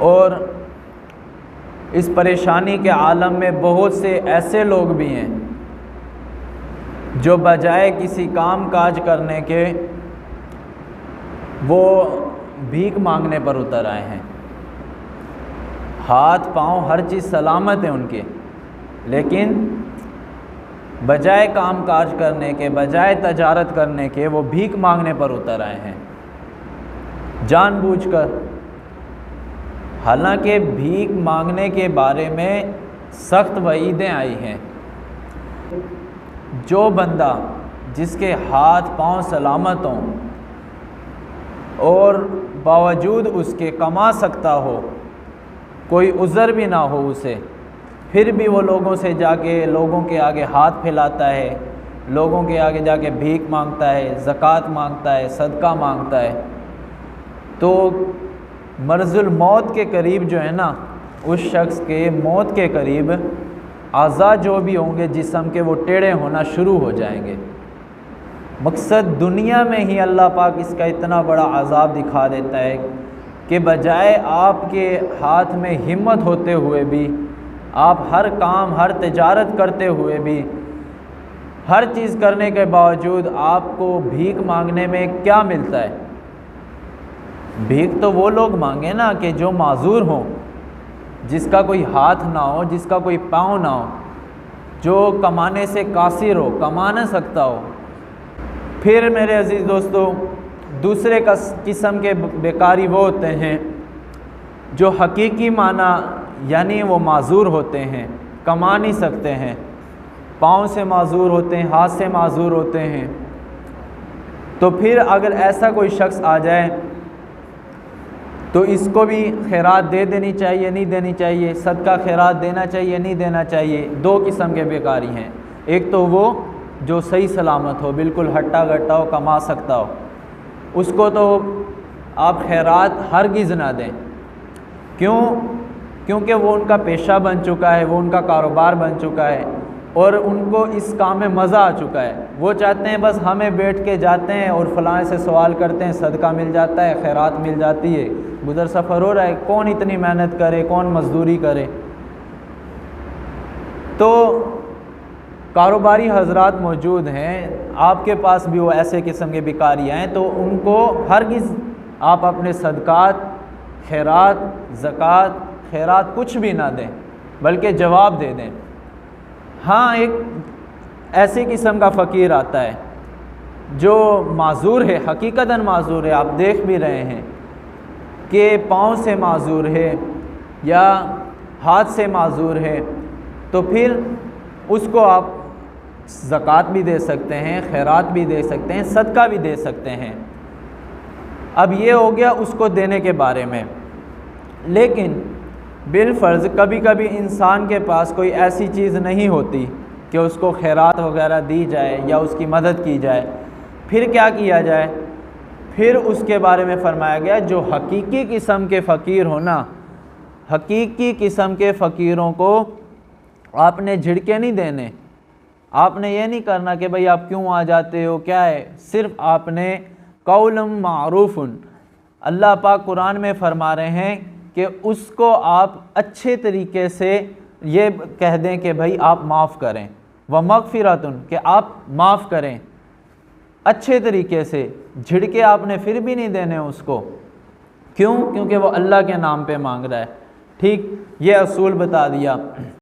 और इस परेशानी के आलम में बहुत से ऐसे लोग भी हैं जो बजाय किसी काम काज करने के वो भीख मांगने पर उतर आए हैं। हाथ पांव हर चीज़ सलामत है उनके, लेकिन बजाय काम काज करने के, बजाय तजारत करने के, वो भीख मांगने पर उतर आए हैं जानबूझकर। हालांकि भीख मांगने के बारे में सख्त वईदें आई हैं। जो बंदा जिसके हाथ पांव सलामत हों और बावजूद उसके कमा सकता हो, कोई उज़र भी ना हो उसे, फिर भी वो लोगों से जाके लोगों के आगे हाथ फैलाता है, लोगों के आगे जाके भीख मांगता है, ज़कात मांगता है, सदका मांगता है, तो मर्ज़ुल मौत के करीब जो है ना, उस शख्स के मौत के करीब आज़ा जो भी होंगे जिस्म के, वो टेढ़े होना शुरू हो जाएंगे। मकसद दुनिया में ही अल्लाह पाक इसका इतना बड़ा अज़ाब दिखा देता है कि बजाय आपके हाथ में हिम्मत होते हुए भी, आप हर काम हर तिजारत करते हुए भी, हर चीज़ करने के बावजूद आपको भीख मांगने में क्या मिलता है? भीख तो वो लोग मांगे ना कि जो माजूर हों, जिसका कोई हाथ ना हो, जिसका कोई पाँव ना हो, जो कमाने से कासिर हो, कमा ना सकता हो। फिर मेरे अजीज़ दोस्तों, दूसरे किस्म के बेकारी वो होते हैं जो हकीकी माना यानी वो माजूर होते हैं, कमा नहीं सकते हैं, पाँव से माजूर होते हैं, हाथ से माजूर होते हैं। तो फिर अगर ऐसा कोई शख्स आ जाए तो इसको भी खैरात दे देनी चाहिए, नहीं देनी चाहिए? सदका खैरात देना चाहिए, नहीं देना चाहिए? दो किस्म के बेकारी हैं। एक तो वो जो सही सलामत हो, बिल्कुल हट्टा गट्टा हो, कमा सकता हो, उसको तो आप खैरात हरगिज़ ना दें। क्यों? क्योंकि वो उनका पेशा बन चुका है, वो उनका कारोबार बन चुका है और उनको इस काम में मज़ा आ चुका है। वो चाहते हैं बस हमें बैठ के जाते हैं और फलां से सवाल करते हैं, सदका मिल जाता है, खैरात मिल जाती है, गुज़र सफ़र हो रहा है, कौन इतनी मेहनत करे, कौन मजदूरी करे। तो कारोबारी हजरात मौजूद हैं, आपके पास भी वो ऐसे किस्म के भिखारी हैं, तो उनको हरगिज़ आप अपने सदकात, खैरात, ज़कात, खैरात कुछ भी ना दें, बल्कि जवाब दे दें। हाँ, एक ऐसे किस्म का फ़कीर आता है जो माजूर है, हकीकतन माजूर है, आप देख भी रहे हैं कि पाँव से माजूर है या हाथ से माजूर है, तो फिर उसको आप ज़कात भी दे सकते हैं, खैरात भी दे सकते हैं, सदका भी दे सकते हैं। अब ये हो गया उसको देने के बारे में। लेकिन बिलफ़र्ज़ कभी कभी इंसान के पास कोई ऐसी चीज़ नहीं होती कि उसको खैरात वगैरह दी जाए या उसकी मदद की जाए। फिर क्या किया जाए? फिर उसके बारे में फ़रमाया गया जो हकीकी किस्म के फ़कीर हो ना, हकीकी किस्म के फ़कीरों को आपने झिड़के नहीं देने। आपने ये नहीं करना कि भाई आप क्यों आ जाते हो, क्या है। सिर्फ़ आपने कौलम मारूफ़ुन, अल्लाह पाक कुरान में फ़रमा रहे हैं कि उसको आप अच्छे तरीके से ये कह दें कि भाई आप माफ़ करें, व मग़फ़िरतुन, कि आप माफ़ करें अच्छे तरीके से। झिड़के आपने फिर भी नहीं देने उसको। क्यों? क्योंकि वो अल्लाह के नाम पे मांग रहा है। ठीक, ये असूल बता दिया।